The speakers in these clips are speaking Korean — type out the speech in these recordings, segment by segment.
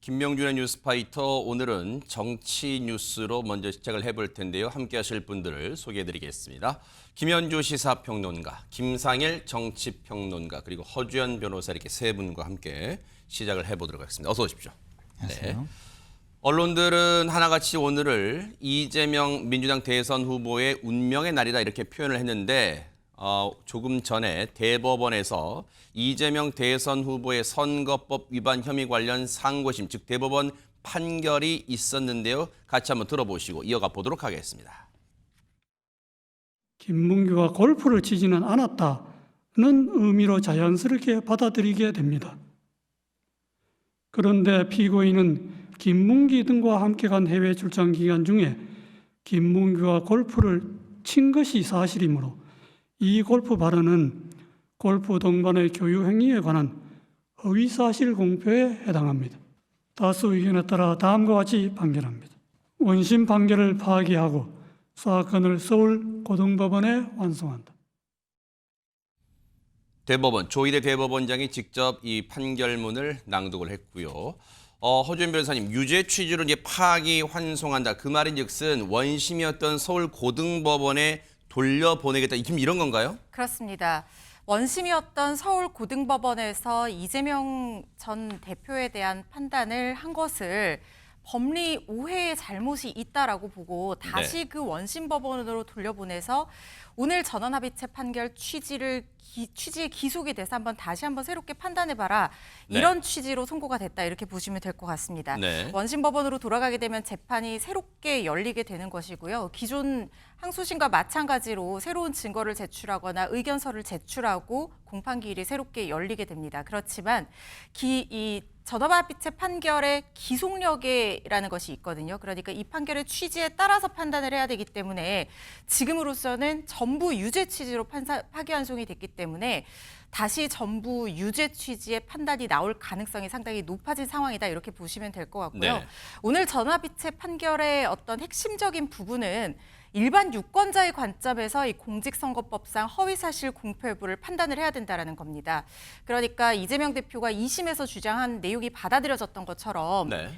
김명준의 뉴스파이터, 오늘은 정치 뉴스로 먼저 시작을 해볼 텐데요. 함께 하실 분들을 소개해드리겠습니다. 김현주 시사평론가, 김상일 정치평론가, 그리고 허주연 변호사, 이렇게 세 분과 함께 시작을 해보도록 하겠습니다. 어서 오십시오. 안녕하세요. 네. 언론들은 하나같이 오늘을 이재명 민주당 대선 후보의 운명의 날이다 이렇게 표현을 했는데, 조금 전에 대법원에서 이재명 대선 후보의 선거법 위반 혐의 관련 상고심, 즉 대법원 판결이 있었는데요. 같이 한번 들어보시고 이어가 보도록 하겠습니다. 김문규가 골프를 치지는 않았다는 의미로 자연스럽게 받아들이게 됩니다. 그런데 피고인은 김문기 등과 함께 간 해외 출장 기간 중에 김문규가 골프를 친 것이 사실이므로 이 골프 발언은 골프 동반의 교유 행위에 관한 허위사실 공표에 해당합니다. 다수 의견에 따라 다음과 같이 판결합니다. 원심 판결을 파기하고 사건을 서울 고등법원에 완송한다. 대법원, 조희대 대법원장이 직접 이 판결문을 낭독을 했고요. 허주연 변호사님, 유죄 취지로 이제 파기 환송한다. 그 말인즉슨 원심이었던 서울 고등법원에 돌려보내겠다. 지금 이런 건가요? 그렇습니다. 원심이었던 서울 고등법원에서 이재명 전 대표에 대한 판단을 한 것을 법리 오해의 잘못이 있다라고 보고 다시 그 원심 법원으로 돌려보내서 오늘 전원합의체 판결 취지에 기속이 돼서 다시 한번 새롭게 판단해봐라. 이런 취지로 선고가 됐다, 이렇게 보시면 될 것 같습니다. 네. 원심 법원으로 돌아가게 되면 재판이 새롭게 열리게 되는 것이고요. 기존 항소심과 마찬가지로 새로운 증거를 제출하거나 의견서를 제출하고 공판기일이 새롭게 열리게 됩니다. 그렇지만 이 전원합의체 판결의 기속력이라는 것이 있거든요. 그러니까 이 판결의 취지에 따라서 판단을 해야 되기 때문에 지금으로서는 전부 유죄 취지로 파기환송이 됐기 때문에 다시 전부 유죄 취지의 판단이 나올 가능성이 상당히 높아진 상황이다, 이렇게 보시면 될 것 같고요. 네. 오늘 전원합의체 판결의 어떤 핵심적인 부분은 일반 유권자의 관점에서 이 공직선거법상 허위사실 공표 여부를 판단을 해야 된다는 겁니다. 그러니까 이재명 대표가 2심에서 주장한 내용이 받아들여졌던 것처럼 네.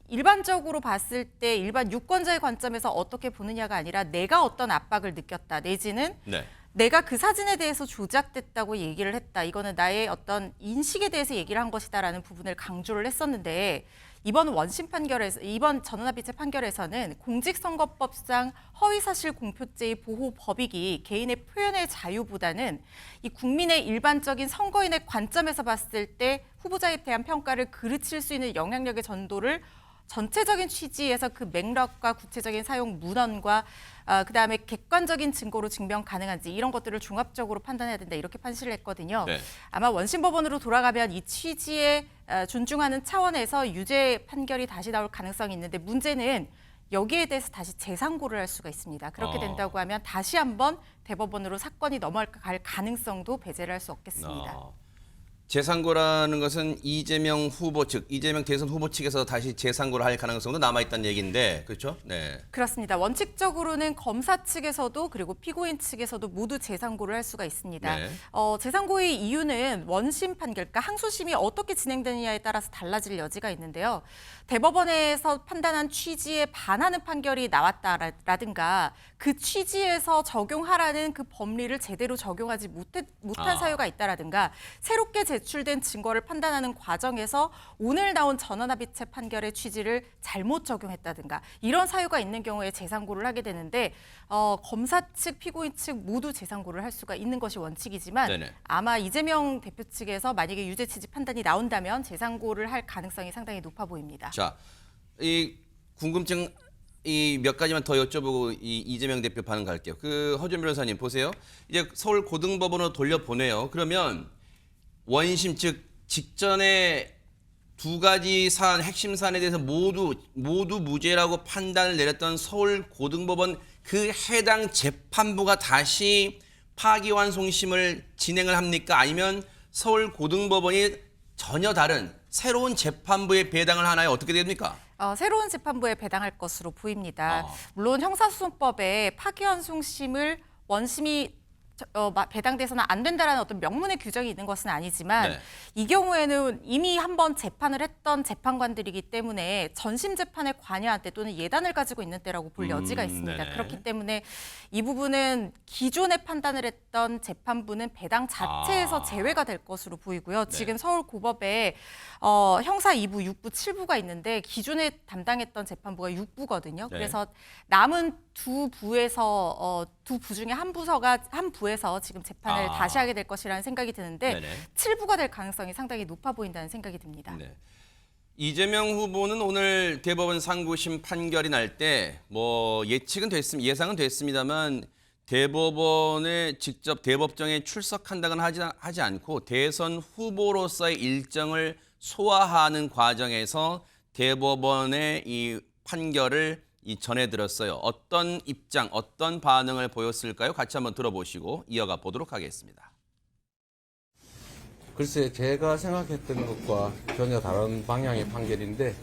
일반적으로 봤을 때 일반 유권자의 관점에서 어떻게 보느냐가 아니라 내가 어떤 압박을 느꼈다, 내지는 네. 내가 그 사진에 대해서 조작됐다고 얘기를 했다, 이거는 나의 어떤 인식에 대해서 얘기를 한 것이다라는 부분을 강조를 했었는데, 이번 원심 판결에서, 이번 전원합의체 판결에서는 공직선거법상 허위사실 공표죄의 보호 법익이 개인의 표현의 자유보다는 이 국민의 일반적인 선거인의 관점에서 봤을 때 후보자에 대한 평가를 그르칠 수 있는 영향력의 전도를 전체적인 취지에서 그 맥락과 구체적인 사용 문헌과 그다음에 객관적인 증거로 증명 가능한지, 이런 것들을 종합적으로 판단해야 된다, 이렇게 판시를 했거든요. 네. 아마 원심 법원으로 돌아가면 이 취지에 존중하는 차원에서 유죄 판결이 다시 나올 가능성이 있는데, 문제는 여기에 대해서 다시 재상고를 할 수가 있습니다. 그렇게 된다고 하면 다시 한번 대법원으로 사건이 넘어갈 가능성도 배제를 할 수 없겠습니다. 재상고라는 것은 이재명 후보 측, 이재명 대선 후보 측에서 다시 재상고를 할 가능성도 남아있다는 얘기인데, 그렇죠? 네. 그렇습니다. 원칙적으로는 검사 측에서도 그리고 피고인 측에서도 모두 재상고를 할 수가 있습니다. 네. 재상고의 이유는 원심 판결, 그러니까 항소심이 어떻게 진행되느냐에 따라서 달라질 여지가 있는데요. 대법원에서 판단한 취지에 반하는 판결이 나왔다라든가 그 취지에서 적용하라는 그 법리를 제대로 적용하지 못한 사유가 있다라든가 새롭게 제출된 증거를 판단하는 과정에서 오늘 나온 전원합의체 판결의 취지를 잘못 적용했다든가 이런 사유가 있는 경우에 재상고를 하게 되는데, 검사 측, 피고인 측 모두 재상고를 할 수가 있는 것이 원칙이지만 네네. 아마 이재명 대표 측에서 만약에 유죄 취지 판단이 나온다면 재상고를 할 가능성이 상당히 높아 보입니다. 자, 이 궁금증 이 몇 가지만 더 여쭤보고 이재명 대표 반응 갈게요. 그 허주연 변호사님 보세요. 이제 서울 고등법원으로 돌려보내요. 그러면 원심 즉 직전에 두 가지 사안, 핵심 사안에 대해서 모두 무죄라고 판단을 내렸던 서울 고등법원 그 해당 재판부가 다시 파기환송심을 진행을 합니까? 아니면 서울 고등법원이 전혀 다른 새로운 재판부에 배당을 하나요? 어떻게 됩니까? 새로운 재판부에 배당할 것으로 보입니다. 물론 형사소송법에 파기환송심을 원심이 배당돼서는 안 된다라는 어떤 명문의 규정이 있는 것은 아니지만 네. 이 경우에는 이미 한번 재판을 했던 재판관들이기 때문에 전심 재판에 관여한 때 또는 예단을 가지고 있는 때라고 볼 여지가 있습니다. 네네. 그렇기 때문에 이 부분은 기존에 판단을 했던 재판부는 배당 자체에서 제외가 될 것으로 보이고요. 지금 서울고법에 형사 2부, 6부, 7부가 있는데 기존에 담당했던 재판부가 6부거든요. 네. 그래서 남은 두 부에서 두 부 중에 한 부에서 지금 재판을 다시 하게 될 것이라는 생각이 드는데 네네. 7부가 될 가능성이 상당히 높아 보인다는 생각이 듭니다. 네. 이재명 후보는 오늘 대법원 상고심 판결이 날 때 뭐 예상은 됐습니다만 대법원에 직접 대법정에 출석한다거나 하지 않고 대선 후보로서의 일정을 소화하는 과정에서 대법원의 이 판결을 전해들었어요. 어떤 입장, 어떤 반응을 보였을까요? 같이 한번 들어보시고 이어가 보도록 하겠습니다. 글쎄, 제가 생각했던 것과 전혀 다른 방향의 판결인데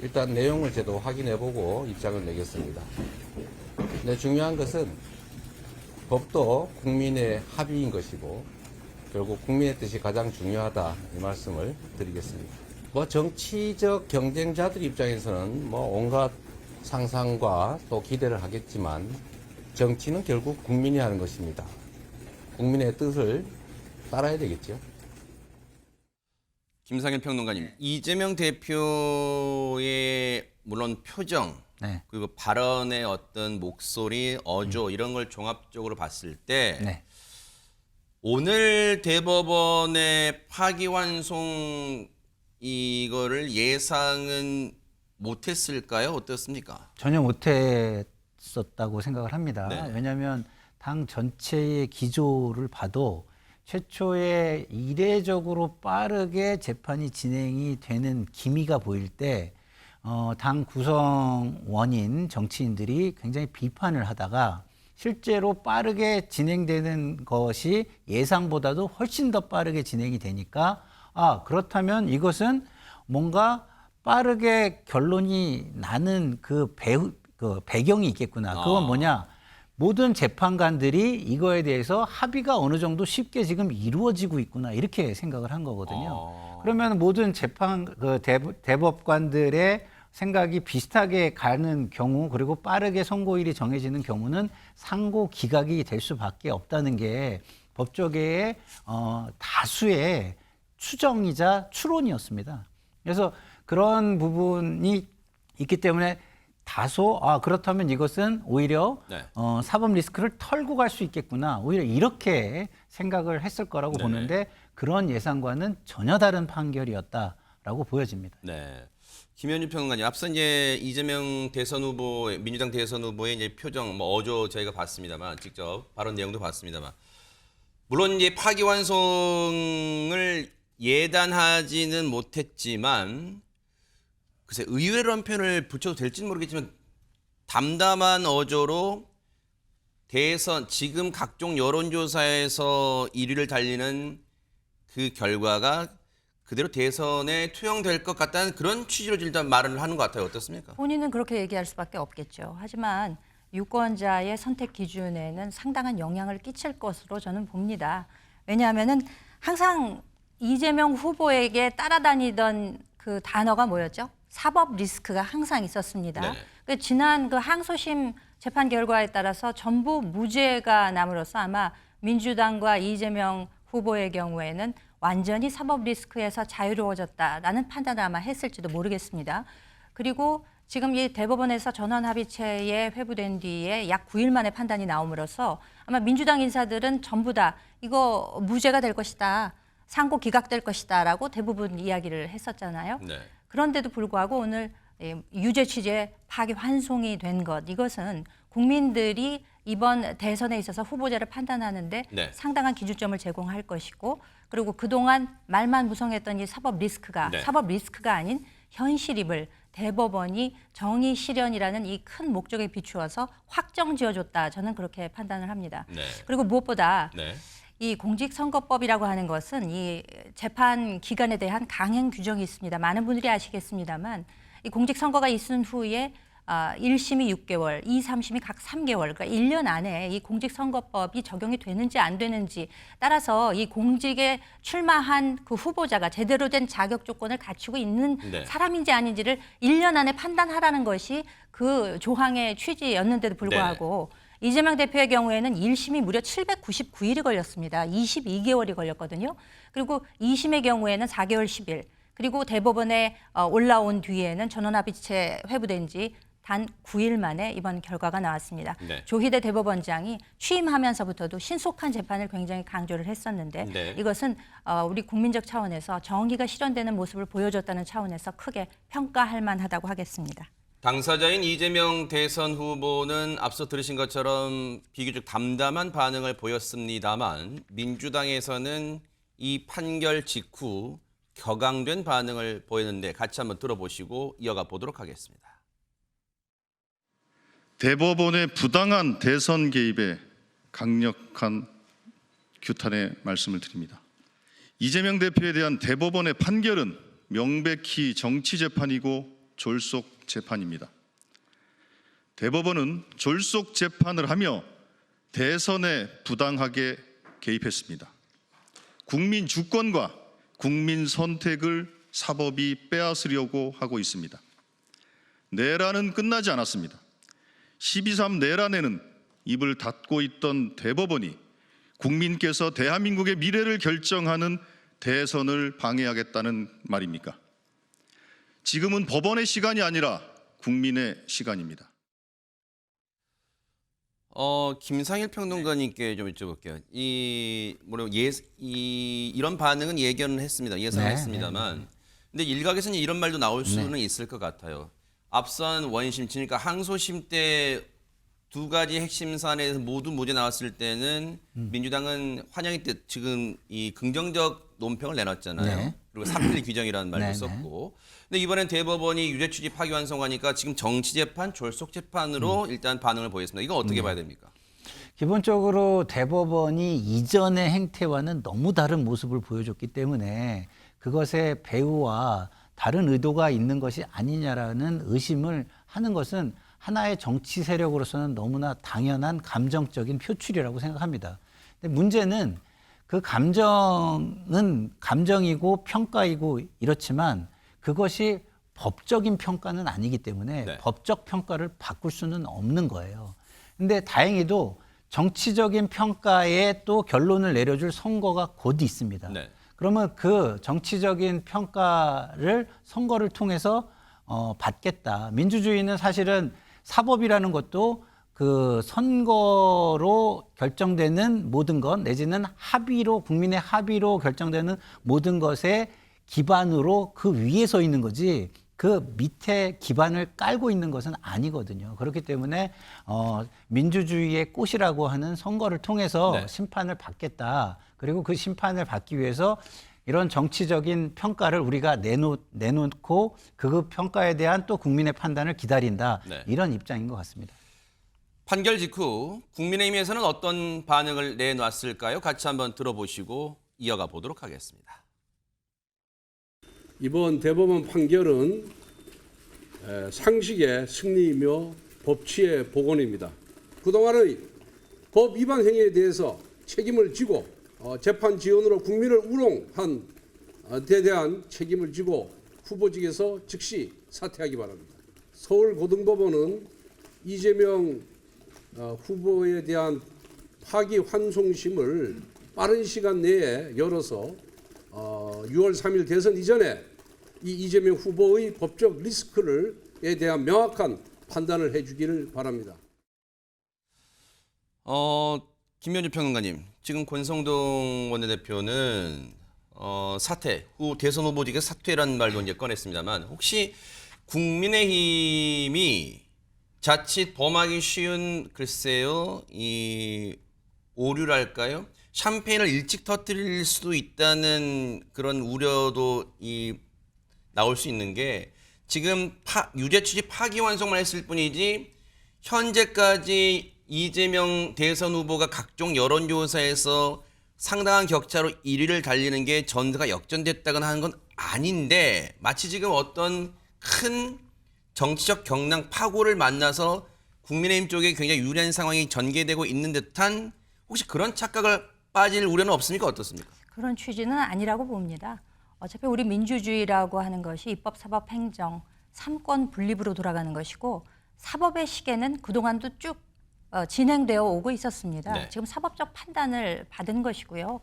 일단 내용을 저도 확인해보고 입장을 내겠습니다. 근데 중요한 것은 법도 국민의 합의인 것이고 결국 국민의 뜻이 가장 중요하다 이 말씀을 드리겠습니다. 뭐 정치적 경쟁자들 입장에서는 뭐 온갖 상상과 또 기대를 하겠지만 정치는 결국 국민이 하는 것입니다. 국민의 뜻을 따라야 되겠죠. 김상현 평론가님, 이재명 대표의 물론 표정 네. 그리고 발언의 어떤 목소리, 어조 이런 걸 종합적으로 봤을 때 네. 오늘 대법원의 파기환송 이거를 예상은 못했을까요? 어떻습니까? 전혀 못했었다고 생각을 합니다. 네. 왜냐하면 당 전체의 기조를 봐도 최초에 이례적으로 빠르게 재판이 진행이 되는 기미가 보일 때 당 구성원인 정치인들이 굉장히 비판을 하다가 실제로 빠르게 진행되는 것이 예상보다도 훨씬 더 빠르게 진행이 되니까 그렇다면 이것은 뭔가 빠르게 결론이 나는 그 배경이 있겠구나. 그건 뭐냐? 모든 재판관들이 이거에 대해서 합의가 어느 정도 쉽게 지금 이루어지고 있구나. 이렇게 생각을 한 거거든요. 그러면 모든 대법관들의 생각이 비슷하게 가는 경우 그리고 빠르게 선고일이 정해지는 경우는 상고 기각이 될 수밖에 없다는 게 법조계의 다수의 추정이자 추론이었습니다. 그래서 그런 부분이 있기 때문에 다소 그렇다면 이것은 오히려 네. 사법 리스크를 털고 갈 수 있겠구나. 오히려 이렇게 생각을 했을 거라고 네네. 보는데 그런 예상과는 전혀 다른 판결이었다라고 보여집니다. 네. 김현주 평론가님, 앞서 이제 이재명 대선 후보, 민주당 대선 후보의 이제 표정, 뭐 어조 저희가 봤습니다만, 직접 발언 내용도 봤습니다만, 물론 이제 파기환송을 예단하지는 못했지만, 글쎄 의외로한 표현을 붙여도 될지는 모르겠지만, 담담한 어조로 대선 지금 각종 여론조사에서 1위를 달리는 그 결과가 그대로 대선에 투영될 것 같다는 그런 취지로 일단 말을 하는 것 같아요. 어떻습니까? 본인은 그렇게 얘기할 수밖에 없겠죠. 하지만 유권자의 선택 기준에는 상당한 영향을 끼칠 것으로 저는 봅니다. 왜냐하면은 항상 이재명 후보에게 따라다니던 그 단어가 뭐였죠? 사법 리스크가 항상 있었습니다. 네네. 그 지난 그 항소심 재판 결과에 따라서 전부 무죄가 남으로써 아마 민주당과 이재명 후보의 경우에는 완전히 사법 리스크에서 자유로워졌다라는 판단을 아마 했을지도 모르겠습니다. 그리고 지금 이 대법원에서 전원 합의체에 회부된 뒤에 약 9일 만에 판단이 나옴으로써 아마 민주당 인사들은 전부 다 이거 무죄가 될 것이다, 상고 기각될 것이다라고 대부분 이야기를 했었잖아요. 네. 그런데도 불구하고 오늘 유죄 취지에 파기환송이 된 것, 이것은 국민들이 이번 대선에 있어서 후보자를 판단하는데 네. 상당한 기준점을 제공할 것이고, 그리고 그동안 말만 무성했던 이 사법 리스크가 네. 사법 리스크가 아닌 현실임을 대법원이 정의 실현이라는 이 큰 목적에 비추어서 확정 지어줬다. 저는 그렇게 판단을 합니다. 네. 그리고 무엇보다 네. 이 공직선거법이라고 하는 것은 이 재판 기간에 대한 강행 규정이 있습니다. 많은 분들이 아시겠습니다만 이 공직선거가 있은 후에 1심이 6개월, 2, 3심이 각 3개월, 그러니까 1년 안에 이 공직선거법이 적용이 되는지 안 되는지 따라서 이 공직에 출마한 그 후보자가 제대로 된 자격 조건을 갖추고 있는 네. 사람인지 아닌지를 1년 안에 판단하라는 것이 그 조항의 취지였는데도 불구하고 이재명 대표의 경우에는 1심이 무려 799일이 걸렸습니다. 22개월이 걸렸거든요. 그리고 2심의 경우에는 4개월 10일, 그리고 대법원에 올라온 뒤에는 전원합의체 회부된 지 단 9일 만에 이번 결과가 나왔습니다. 네. 조희대 대법원장이 취임하면서부터도 신속한 재판을 굉장히 강조를 했었는데 네. 이것은 우리 국민적 차원에서 정의가 실현되는 모습을 보여줬다는 차원에서 크게 평가할 만하다고 하겠습니다. 당사자인 이재명 대선 후보는 앞서 들으신 것처럼 비교적 담담한 반응을 보였습니다만 민주당에서는 이 판결 직후 격앙된 반응을 보였는데 같이 한번 들어보시고 이어가 보도록 하겠습니다. 대법원의 부당한 대선 개입에 강력한 규탄의 말씀을 드립니다. 이재명 대표에 대한 대법원의 판결은 명백히 정치 재판이고 졸속 재판입니다. 대법원은 졸속 재판을 하며 대선에 부당하게 개입했습니다. 국민 주권과 국민 선택을 사법이 빼앗으려고 하고 있습니다. 내란은 끝나지 않았습니다. 12.3 내란에는 입을 닫고 있던 대법원이 국민께서 대한민국의 미래를 결정하는 대선을 방해하겠다는 말입니까? 지금은 법원의 시간이 아니라 국민의 시간입니다. 김상일 평론가님께 좀 여쭤볼게요. 이런 반응은 예견을 했습니다. 예상했습니다만, 근데 일각에서는 이런 말도 나올 수는 있을 것 같아요. 앞선 원심, 그러니까 항소심 때 두 가지 핵심 사안에서 모두 무죄 나왔을 때는 민주당은 환영의 뜻, 지금 이 긍정적 논평을 내놨잖아요. 네. 그리고 사필 규정이라는 말도 네, 썼고. 근데 이번엔 대법원이 유죄 취지 파기환송하니까 지금 정치 재판, 졸속 재판으로 일단 반응을 보였습니다. 이건 어떻게 봐야 됩니까? 기본적으로 대법원이 이전의 행태와는 너무 다른 모습을 보여줬기 때문에 그것의 배후와 다른 의도가 있는 것이 아니냐라는 의심을 하는 것은 하나의 정치 세력으로서는 너무나 당연한 감정적인 표출이라고 생각합니다. 근데 문제는 그 감정은 감정이고 평가이고 이렇지만 그것이 법적인 평가는 아니기 때문에 네. 법적 평가를 바꿀 수는 없는 거예요. 근데 다행히도 정치적인 평가에 또 결론을 내려줄 선거가 곧 있습니다. 네. 그러면 그 정치적인 평가를 선거를 통해서 받겠다. 민주주의는 사실은 사법이라는 것도 그 선거로 결정되는 모든 것 내지는 합의로 국민의 합의로 결정되는 모든 것의 기반으로 그 위에 서 있는 거지 그 밑에 기반을 깔고 있는 것은 아니거든요. 그렇기 때문에 민주주의의 꽃이라고 하는 선거를 통해서 네. 심판을 받겠다. 그리고 그 심판을 받기 위해서 이런 정치적인 평가를 우리가 내놓고 그 평가에 대한 또 국민의 판단을 기다린다. 네. 이런 입장인 것 같습니다. 판결 직후 국민의힘에서는 어떤 반응을 내놨을까요? 같이 한번 들어보시고 이어가 보도록 하겠습니다. 이번 대법원 판결은 상식의 승리이며 법치의 복원입니다. 그동안의 법 위반 행위에 대해서 책임을 지고 재판 지연으로 국민을 우롱한 데 대한 책임을 지고 후보직에서 즉시 사퇴하기 바랍니다. 서울고등법원은 이재명 후보에 대한 파기환송심을 빠른 시간 내에 열어서 6월 3일 대선 이전에 이 이재명 후보의 법적 리스크에 대한 명확한 판단을 해주기를 바랍니다. 김현주 평론가님, 지금 권성동 원내대표는 사퇴, 대선 후보직의 사퇴라는 말도 이제 꺼냈습니다만 혹시 국민의힘이 자칫 범하기 쉬운 글쎄요 이 오류랄까요? 샴페인을 일찍 터뜨릴 수도 있다는 그런 우려도 나올 수 있는 게 지금 유죄 취지 파기환송만 했을 뿐이지 현재까지 이재명 대선 후보가 각종 여론조사에서 상당한 격차로 1위를 달리는 게 전세가 역전됐다거나 하는 건 아닌데 마치 지금 어떤 큰 정치적 경랑 파고를 만나서 국민의힘 쪽에 굉장히 유리한 상황이 전개되고 있는 듯한 혹시 그런 착각을 빠질 우려는 없습니까? 어떻습니까? 그런 취지는 아니라고 봅니다. 어차피 우리 민주주의라고 하는 것이 입법, 사법, 행정, 삼권 분립으로 돌아가는 것이고 사법의 시계는 그동안도 쭉 진행되어 오고 있었습니다. 네. 지금 사법적 판단을 받은 것이고요.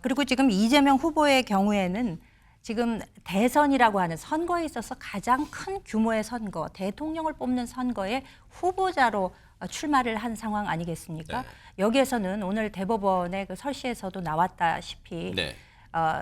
그리고 지금 이재명 후보의 경우에는 지금 대선이라고 하는 선거에 있어서 가장 큰 규모의 선거, 대통령을 뽑는 선거에 후보자로 출마를 한 상황 아니겠습니까? 네. 여기에서는 오늘 대법원의 그 설시에서도 나왔다시피 네.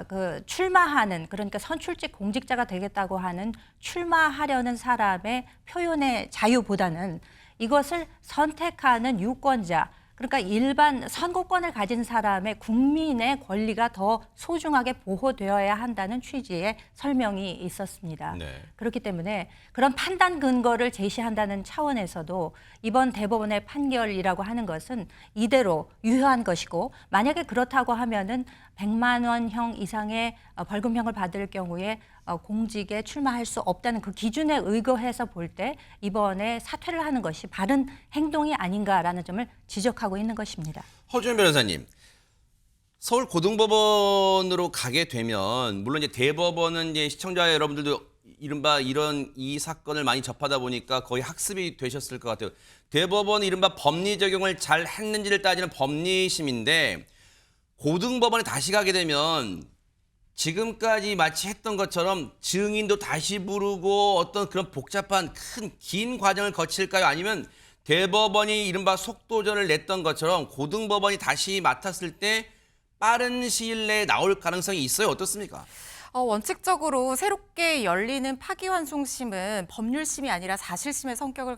그 출마하는, 그러니까 선출직 공직자가 되겠다고 하는 출마하려는 사람의 표현의 자유보다는 이것을 선택하는 유권자, 그러니까 일반 선거권을 가진 사람의 국민의 권리가 더 소중하게 보호되어야 한다는 취지의 설명이 있었습니다. 네. 그렇기 때문에 그런 판단 근거를 제시한다는 차원에서도 이번 대법원의 판결이라고 하는 것은 이대로 유효한 것이고, 만약에 그렇다고 하면은 100만 원형 이상의 벌금형을 받을 경우에 공직에 출마할 수 없다는 그 기준에 의거해서 볼 때 이번에 사퇴를 하는 것이 바른 행동이 아닌가라는 점을 지적하고 있는 것입니다. 허주현 변호사님, 서울 고등법원으로 가게 되면 물론 이제 대법원은 이제 시청자 여러분들도 이른바 이런 이 사건을 많이 접하다 보니까 거의 학습이 되셨을 것 같아요. 대법원은 이른바 법리 적용을 잘 했는지를 따지는 법리심인데 고등법원에 다시 가게 되면 지금까지 마치 했던 것처럼 증인도 다시 부르고 어떤 그런 복잡한 긴 과정을 거칠까요? 아니면 대법원이 이른바 속도전을 냈던 것처럼 고등법원이 다시 맡았을 때 빠른 시일 내에 나올 가능성이 있어요? 어떻습니까? 원칙적으로 새롭게 열리는 파기환송심은 법률심이 아니라 사실심의 성격을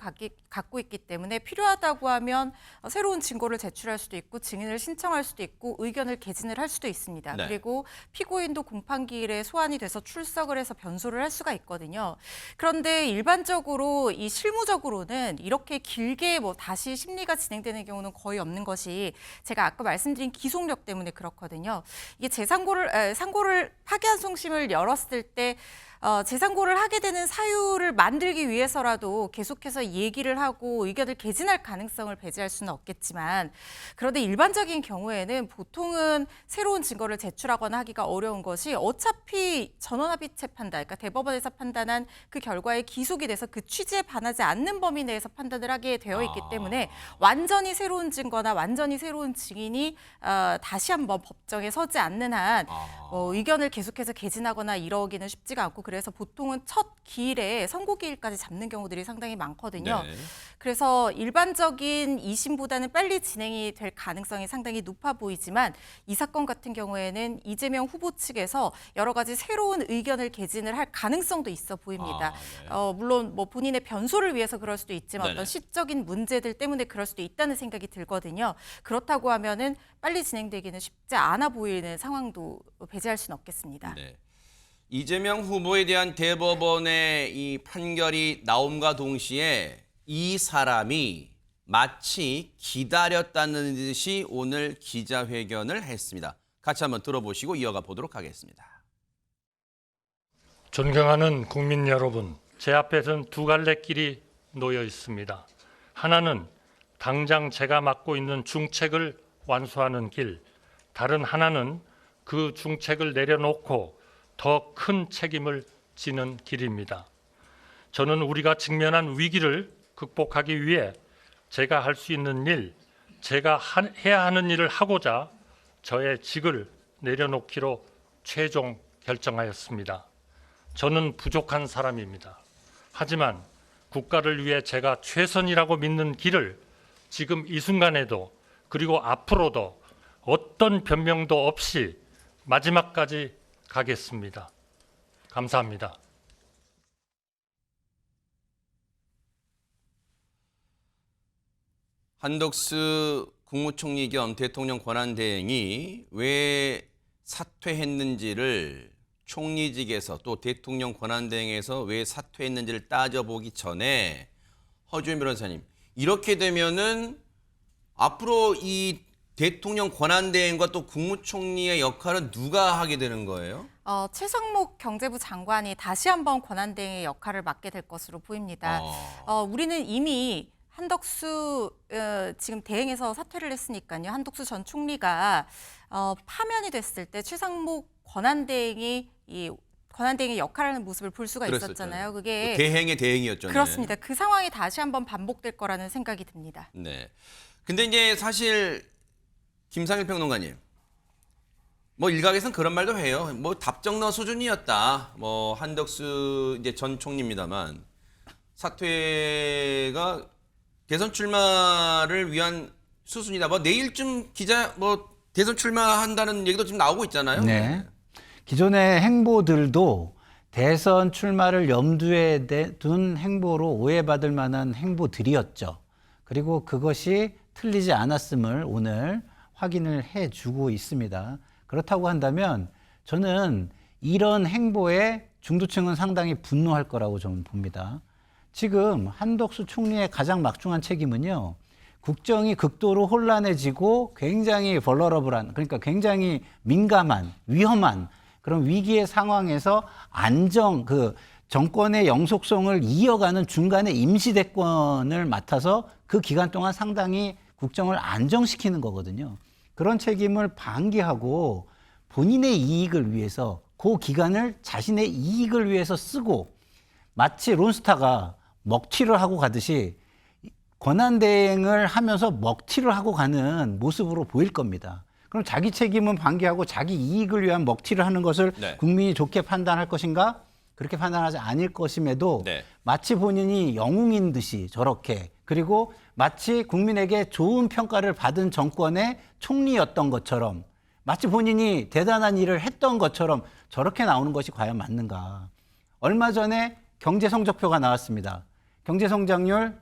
갖고 있기 때문에 필요하다고 하면 새로운 증거를 제출할 수도 있고 증인을 신청할 수도 있고 의견을 개진을 할 수도 있습니다. 네. 그리고 피고인도 공판기일에 소환이 돼서 출석을 해서 변소를 할 수가 있거든요. 그런데 일반적으로 이 실무적으로는 이렇게 길게 뭐 다시 심리가 진행되는 경우는 거의 없는 것이 제가 아까 말씀드린 기속력 때문에 그렇거든요. 이게 상고를 파기환송심을 열었을 때 재상고를 하게 되는 사유를 만들기 위해서라도 계속해서 얘기를 하고 의견을 개진할 가능성을 배제할 수는 없겠지만, 그런데 일반적인 경우에는 보통은 새로운 증거를 제출하거나 하기가 어려운 것이 어차피 전원합의 재판단, 그러니까 대법원에서 판단한 그 결과에 기속이 돼서 그 취지에 반하지 않는 범위 내에서 판단을 하게 되어 있기 때문에 완전히 새로운 증거나 완전히 새로운 증인이 다시 한번 법정에 서지 않는 한 의견을 계속해서 개진하거나 이러기는 쉽지가 않고, 그래서 보통은 첫 기일에 선고 기일까지 잡는 경우들이 상당히 많거든요. 네. 그래서 일반적인 2심보다는 빨리 진행이 될 가능성이 상당히 높아 보이지만 이 사건 같은 경우에는 이재명 후보 측에서 여러 가지 새로운 의견을 개진을 할 가능성도 있어 보입니다. 네. 물론 뭐 본인의 변소를 위해서 그럴 수도 있지만 네네. 어떤 시적인 문제들 때문에 그럴 수도 있다는 생각이 들거든요. 그렇다고 하면은 빨리 진행되기는 쉽지 않아 보이는 상황도 배제할 수는 없겠습니다. 네. 이재명 후보에 대한 대법원의 이 판결이 나옴과 동시에 이 사람이 마치 기다렸다는 듯이 오늘 기자회견을 했습니다. 같이 한번 들어보시고 이어가 보도록 하겠습니다. 존경하는 국민 여러분, 제 앞에서는 두 갈래 길이 놓여 있습니다. 하나는 당장 제가 맡고 있는 중책을 완수하는 길, 다른 하나는 그 중책을 내려놓고 더 큰 책임을 지는 길입니다. 저는 우리가 직면한 위기를 극복하기 위해 제가 할 수 있는 일, 제가 해야 하는 일을 하고자 저의 직을 내려놓기로 최종 결정하였습니다. 저는 부족한 사람입니다. 하지만 국가를 위해 제가 최선이라고 믿는 길을 지금 이 순간에도 그리고 앞으로도 어떤 변명도 없이 마지막까지 가겠습니다. 감사합니다. 한덕수 국무총리 겸 대통령 권한대행이 왜 사퇴했는지를 총리직에서 또 대통령 권한대행에서 왜 사퇴했는지를 따져보기 전에 허주현 변호사님, 이렇게 되면은 앞으로 이 대통령 권한대행과 또 국무총리의 역할은 누가 하게 되는 거예요? 최상목 경제부 장관이 다시 한번 권한대행의 역할을 맡게 될 것으로 보입니다. 우리는 이미 한덕수 지금 대행에서 사퇴를 했으니까요. 한덕수 전 총리가 파면이 됐을 때 최상목 권한대행이 이 권한대행의 역할을 하는 모습을 볼 수가 있었잖아요. 그게 대행의 대행이었잖아요. 그렇습니다. 그 상황이 다시 한번 반복될 거라는 생각이 듭니다. 네. 근데 이제 사실 김상일 평론가님, 뭐 일각에서는 그런 말도 해요. 뭐 답정너 수준이었다. 뭐 한덕수 이제 전 총리입니다만 사퇴가 대선 출마를 위한 수순이다. 뭐 내일쯤 대선 출마한다는 얘기도 지금 나오고 있잖아요. 네. 기존의 행보들도 대선 출마를 염두에 둔 행보로 오해받을 만한 행보들이었죠. 그리고 그것이 틀리지 않았음을 오늘 확인을 해주고 있습니다. 그렇다고 한다면 저는 이런 행보에 중도층은 상당히 분노할 거라고 저는 봅니다. 지금 한덕수 총리의 가장 막중한 책임은요. 국정이 극도로 혼란해지고 굉장히 벌러러블한, 그러니까 굉장히 민감한, 위험한 그런 위기의 상황에서 정권의 영속성을 이어가는 중간에 임시대권을 맡아서 그 기간 동안 상당히 국정을 안정시키는 거거든요. 그런 책임을 방기하고 본인의 이익을 위해서 그 기간을 자신의 이익을 위해서 쓰고 마치 론스타가 먹튀를 하고 가듯이 권한대행을 하면서 먹튀를 하고 가는 모습으로 보일 겁니다. 그럼 자기 책임은 방기하고 자기 이익을 위한 먹튀를 하는 것을 네. 국민이 좋게 판단할 것인가? 그렇게 판단하지 않을 것임에도 네. 마치 본인이 영웅인 듯이 저렇게 그리고 마치 국민에게 좋은 평가를 받은 정권의 총리였던 것처럼 마치 본인이 대단한 일을 했던 것처럼 저렇게 나오는 것이 과연 맞는가. 얼마 전에 경제 성적표가 나왔습니다. 경제 성장률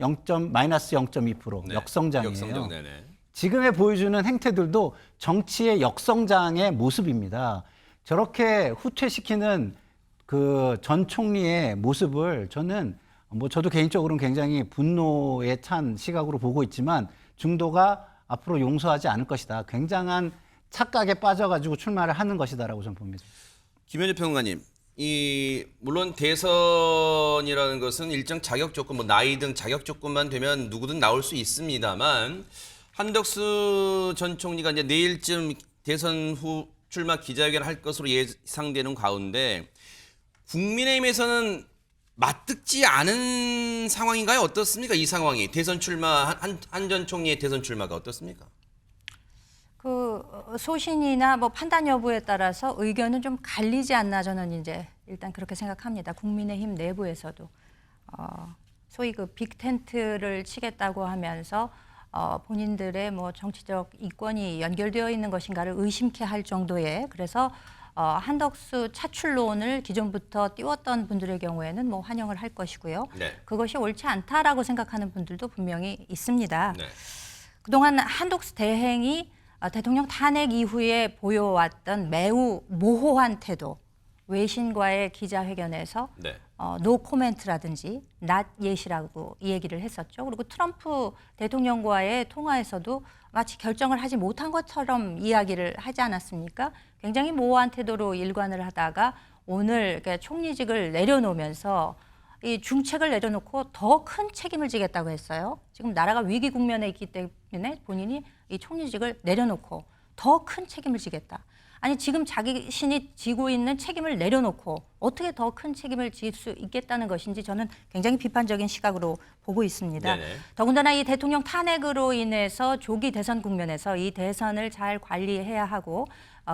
마이너스 0.2% 네. 역성장이에요. 역성장, 네네. 지금의 보여주는 행태들도 정치의 역성장의 모습입니다. 저렇게 후퇴시키는 그 전 총리의 모습을 저는 저도 개인적으로는 굉장히 분노에 찬 시각으로 보고 있지만 중도가 앞으로 용서하지 않을 것이다. 굉장한 착각에 빠져가지고 출마를 하는 것이다라고 저는 봅니다. 김현주 평론가님, 물론 대선이라는 것은 일정 자격 조건, 나이 등 자격 조건만 되면 누구든 나올 수 있습니다만 한덕수 전 총리가 이제 내일쯤 대선 후 출마 기자회견을 할 것으로 예상되는 가운데 국민의힘에서는 맞듣지 않은 상황인가요? 어떻습니까? 이 상황이 대선 출마 한 전 총리의 대선 출마가 어떻습니까? 그 소신이나 판단 여부에 따라서 의견은 좀 갈리지 않나 저는 이제 일단 그렇게 생각합니다. 국민의힘 내부에서도 소위 그 빅텐트를 치겠다고 하면서 본인들의 정치적 이권이 연결되어 있는 것인가를 의심케 할 정도의 그래서 한덕수 차출론을 기존부터 띄웠던 분들의 경우에는 환영을 할 것이고요. 네. 그것이 옳지 않다라고 생각하는 분들도 분명히 있습니다. 네. 그동안 한덕수 대행이 대통령 탄핵 이후에 보여왔던 매우 모호한 태도, 외신과의 기자회견에서 네. 노 코멘트라든지 not yet이라고 이 얘기를 했었죠. 그리고 트럼프 대통령과의 통화에서도 마치 결정을 하지 못한 것처럼 이야기를 하지 않았습니까? 굉장히 모호한 태도로 일관을 하다가 오늘 총리직을 내려놓으면서 이 중책을 내려놓고 더 큰 책임을 지겠다고 했어요. 지금 나라가 위기 국면에 있기 때문에 본인이 이 총리직을 내려놓고 더 큰 책임을 지겠다. 아니 지금 자신이 지고 있는 책임을 내려놓고 어떻게 더 큰 책임을 질 수 있겠다는 것인지 저는 굉장히 비판적인 시각으로 보고 있습니다. 네네. 더군다나 이 대통령 탄핵으로 인해서 조기 대선 국면에서 이 대선을 잘 관리해야 하고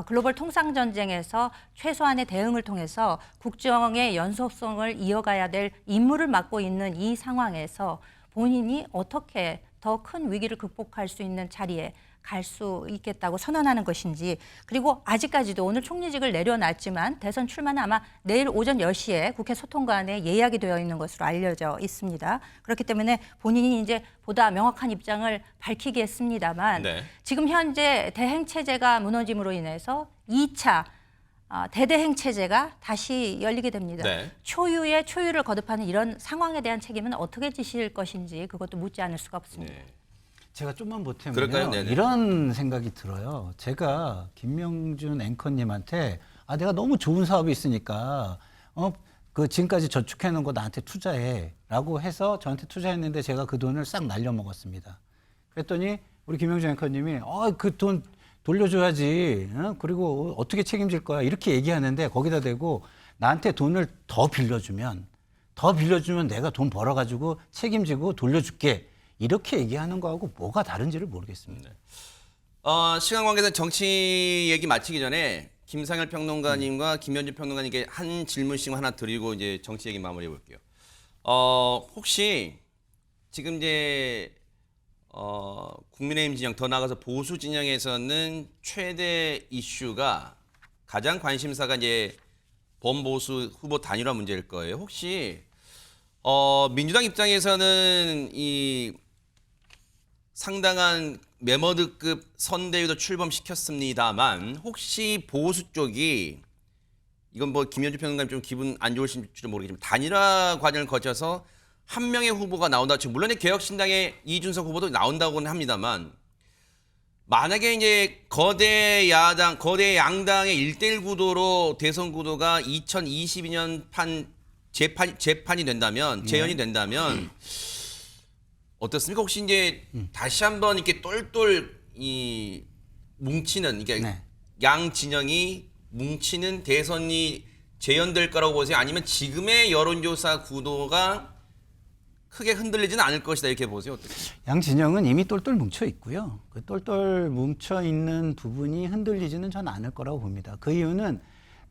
글로벌 통상 전쟁에서 최소한의 대응을 통해서 국정의 연속성을 이어가야 될 임무를 맡고 있는 이 상황에서 본인이 어떻게 더 큰 위기를 극복할 수 있는 자리에 갈 수 있겠다고 선언하는 것인지 그리고 아직까지도 오늘 총리직을 내려놨지만 대선 출마는 아마 내일 오전 10시에 국회 소통관에 예약이 되어 있는 것으로 알려져 있습니다. 그렇기 때문에 본인이 이제 보다 명확한 입장을 밝히겠습니다만 네. 지금 현재 대행 체제가 무너짐으로 인해서 2차 대대행 체제가 다시 열리게 됩니다. 네. 초유의 초유를 거듭하는 이런 상황에 대한 책임은 어떻게 지실 것인지 그것도 묻지 않을 수가 없습니다. 네. 제가 좀만 보태면요. 그럴까요? 네네. 이런 생각이 들어요. 제가 김명준 앵커님한테 내가 너무 좋은 사업이 있으니까 그 지금까지 저축해 놓은 거 나한테 투자해라고 해서 저한테 투자했는데 제가 그 돈을 싹 날려 먹었습니다. 그랬더니 우리 김명준 앵커님이 그 돈 돌려줘야지. 그리고 어떻게 책임질 거야 이렇게 얘기하는데 거기다 대고 나한테 돈을 더 빌려주면 내가 돈 벌어가지고 책임지고 돌려줄게. 이렇게 얘기하는 거하고 뭐가 다른지를 모르겠습니다. 시간 관계상 정치 얘기 마치기 전에 김상열 평론가님과 김현준 평론가님께 한 질문씩 하나 드리고 이제 정치 얘기 마무리해 볼게요. 혹시 지금 이제 국민의힘 진영 더 나아가서 보수 진영에서는 최대 이슈가 가장 관심사가 이제 범보수 후보 단일화 문제일 거예요. 혹시 민주당 입장에서는 이 상당한 메머드급 선대위도 출범시켰습니다만 혹시 보수 쪽이 이건 뭐 김현주 평론가님 좀 기분 안 좋으실지도 모르겠지만 단일화 과정을 거쳐서 한 명의 후보가 나온다. 지금 물론 개혁신당의 이준석 후보도 나온다고는 합니다만 만약에 이제 거대 양당의 1대1 구도로 대선 구도가 2022년 재판이 된다면 재연이 된다면 어떻습니까? 혹시 이제 다시 한번 이렇게 똘똘 뭉치는 이게 양 진영이 뭉치는 대선이 재연될 거라고 보세요? 아니면 지금의 여론조사 구도가 크게 흔들리지는 않을 것이다 이렇게 보세요? 어떻게? 양 진영은 이미 똘똘 뭉쳐 있고요. 그 똘똘 뭉쳐 있는 부분이 흔들리지는 저는 않을 거라고 봅니다. 그 이유는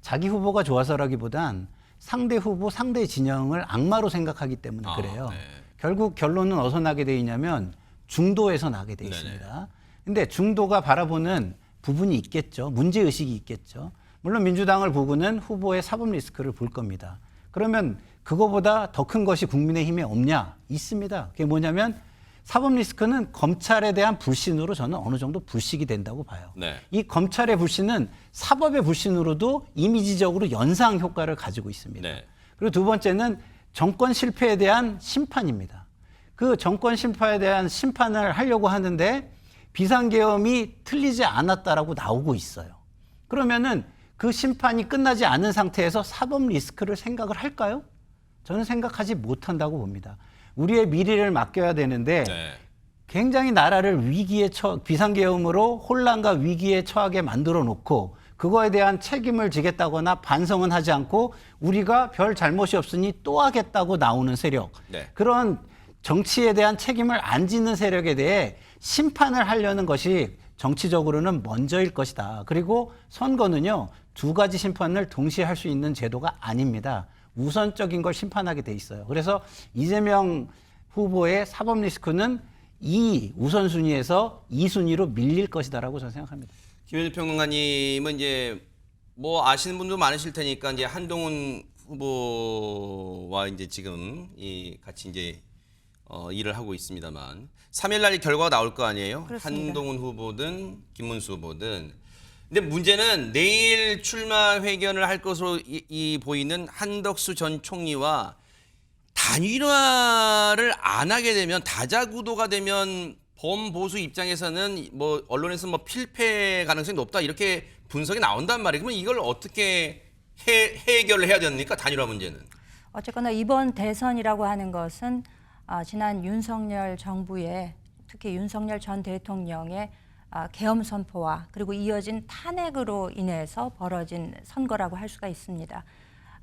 자기 후보가 좋아서라기보단 상대 후보, 상대 진영을 악마로 생각하기 때문에 그래요. 네. 결국 결론은 어디서 나게 돼 있냐면 중도에서 나게 돼 있습니다. 근데 중도가 바라보는 부분이 있겠죠. 문제의식이 있겠죠. 물론 민주당을 보고는 후보의 사법 리스크를 볼 겁니다. 그러면 그거보다 더 큰 것이 국민의힘에 없냐? 있습니다. 그게 뭐냐면 사법 리스크는 검찰에 대한 불신으로 저는 어느 정도 불식이 된다고 봐요. 네. 이 검찰의 불신은 사법의 불신으로도 이미지적으로 연상 효과를 가지고 있습니다. 네. 그리고 두 번째는 정권 실패에 대한 심판입니다. 그 정권 실패에 대한 심판을 하려고 하는데 비상계엄이 틀리지 않았다라고 나오고 있어요. 그러면은 그 심판이 끝나지 않은 상태에서 사법 리스크를 생각을 할까요? 저는 생각하지 못한다고 봅니다. 우리의 미래를 맡겨야 되는데 굉장히 나라를 비상계엄으로 혼란과 위기에 처하게 만들어 놓고 그거에 대한 책임을 지겠다거나 반성은 하지 않고 우리가 별 잘못이 없으니 또 하겠다고 나오는 세력. 그런 정치에 대한 책임을 안 지는 세력에 대해 심판을 하려는 것이 정치적으로는 먼저일 것이다. 그리고 선거는요, 두 가지 심판을 동시에 할 수 있는 제도가 아닙니다. 우선적인 걸 심판하게 돼 있어요. 그래서 이재명 후보의 사법 리스크는 이 우선순위에서 2순위로 밀릴 것이다라고 저는 생각합니다. 김현준 평론가님은 이제 뭐 아시는 분도 많으실 테니까 이제 한동훈 후보와 이제 지금 같이 이제 일을 하고 있습니다만 3일날 결과가 나올 거 아니에요? 그렇습니다. 한동훈 후보든 김문수 후보든. 근데 문제는 내일 출마 회견을 할 것으로 보이는 한덕수 전 총리와 단일화를 안 하게 되면 다자구도가 되면 범보수 입장에서는 뭐 언론에서 뭐 필패 가능성이 높다 이렇게 분석이 나온단 말이에요. 그러면 이걸 어떻게 해결을 해야 됩니까? 단일화 문제는. 어쨌거나 이번 대선이라고 하는 것은 지난 윤석열 정부의 특히 윤석열 전 대통령의 계엄 선포와 그리고 이어진 탄핵으로 인해서 벌어진 선거라고 할 수가 있습니다.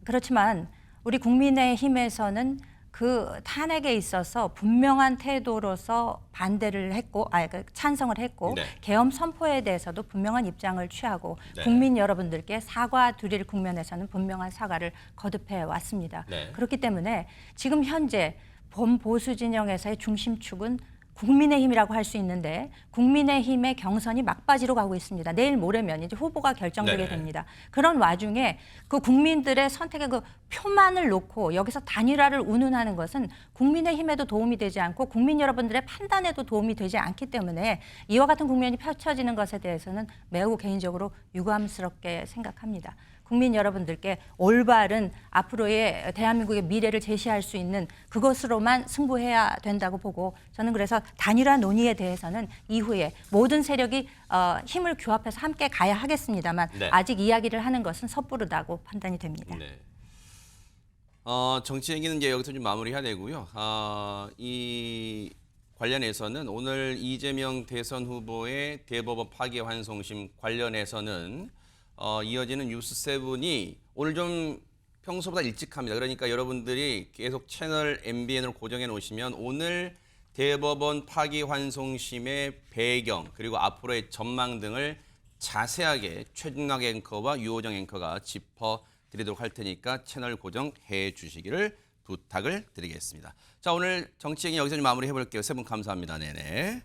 그렇지만 우리 국민의힘에서는 그 탄핵에 있어서 분명한 태도로서 반대를 했고, 찬성을 했고, 계엄 선포에 대해서도 분명한 입장을 취하고 국민 여러분들께 사과드릴 국면에서는 분명한 사과를 거듭해 왔습니다. 그렇기 때문에 지금 현재 범보수 진영에서의 중심축은 국민의힘이라고 할 수 있는데 국민의힘의 경선이 막바지로 가고 있습니다. 내일 모레면 이제 후보가 결정되게 됩니다. 그런 와중에 그 국민들의 선택의 그 표만을 놓고 여기서 단일화를 운운하는 것은 국민의힘에도 도움이 되지 않고 국민 여러분들의 판단에도 도움이 되지 않기 때문에 이와 같은 국면이 펼쳐지는 것에 대해서는 매우 개인적으로 유감스럽게 생각합니다. 국민 여러분들께 올바른 앞으로의 대한민국의 미래를 제시할 수 있는 그것으로만 승부해야 된다고 보고, 저는 그래서 단일화 논의에 대해서는 이후에 모든 세력이 힘을 규합해서 함께 가야 하겠습니다만 네. 아직 이야기를 하는 것은 섣부르다고 판단이 됩니다. 네. 정치 얘기는 이제 여기서 좀 마무리해야 되고요. 이 관련해서는 오늘 이재명 대선 후보의 대법원 파기환송심 관련해서는 이어지는 뉴스7이 오늘 좀 평소보다 일찍 합니다. 그러니까 여러분들이 계속 채널 MBN을 고정해 놓으시면 오늘 대법원 파기환송심의 배경 그리고 앞으로의 전망 등을 자세하게 최준락 앵커와 유호정 앵커가 짚어드리도록 할 테니까 채널 고정해 주시기를 부탁을 드리겠습니다. 자, 오늘 정치 얘기 여기서 좀 마무리해 볼게요. 세 분 감사합니다. 네네.